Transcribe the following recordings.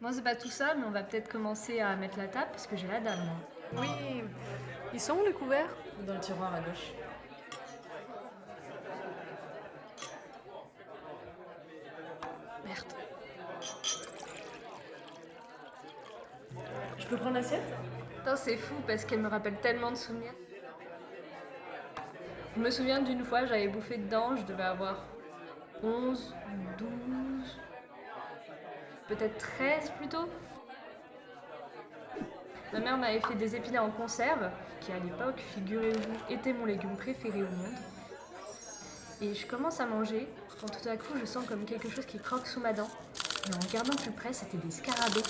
Moi, c'est pas tout ça, mais on va peut-être commencer à mettre la table parce que j'ai la dalle, moi. Oui. Ils sont où les couverts? Dans le tiroir à gauche. Merde. Je peux prendre l'assiette? Putain, c'est fou parce qu'elle me rappelle tellement de souvenirs. Je me souviens d'une fois, j'avais bouffé dedans, je devais avoir 11, 12, peut-être 13 plutôt. Ma mère m'avait fait des épinards en conserve, qui à l'époque, figurez-vous, était mon légume préféré au monde. Et je commence à manger, quand tout à coup je sens comme quelque chose qui croque sous ma dent. Et en regardant plus près, c'était des scarabées.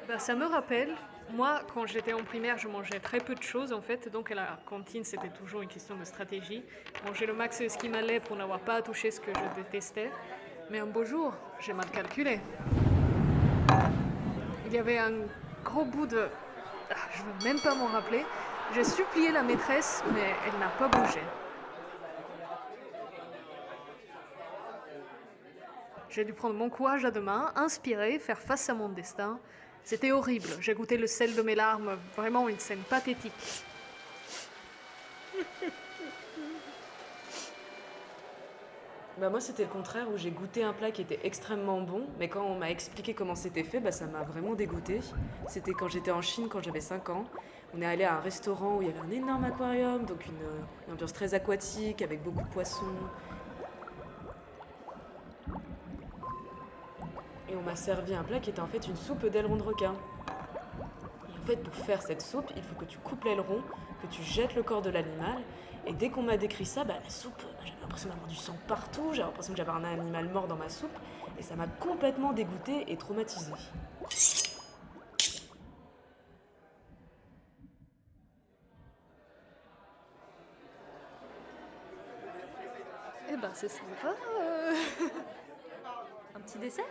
Bah, ça me rappelle, moi, quand j'étais en primaire, je mangeais très peu de choses en fait, donc à la cantine, c'était toujours une question de stratégie. Manger le max de ce qui m'allait pour n'avoir pas à toucher ce que je détestais. Mais un beau jour, j'ai mal calculé. Il y avait un gros bout de... je veux même pas m'en rappeler. J'ai supplié la maîtresse, mais elle n'a pas bougé. J'ai dû prendre mon courage à deux mains, inspirer, faire face à mon destin. C'était horrible. J'ai goûté le sel de mes larmes, vraiment une scène pathétique. Bah moi c'était le contraire où j'ai goûté un plat qui était extrêmement bon, mais quand on m'a expliqué comment c'était fait, bah ça m'a vraiment dégoûté. C'était quand j'étais en Chine, quand j'avais 5 ans. On est allé à un restaurant où il y avait un énorme aquarium, donc une ambiance très aquatique avec beaucoup de poissons. Et on m'a servi un plat qui était en fait une soupe d'aileron de requin. Et en fait, pour faire cette soupe, il faut que tu coupes l'aileron, que tu jettes le corps de l'animal. Et dès qu'on m'a décrit ça, bah, la soupe, j'avais l'impression d'avoir du sang partout, j'avais l'impression que j'avais un animal mort dans ma soupe. Et ça m'a complètement dégoûtée et traumatisée. Eh ben, c'est sympa. Un petit dessert?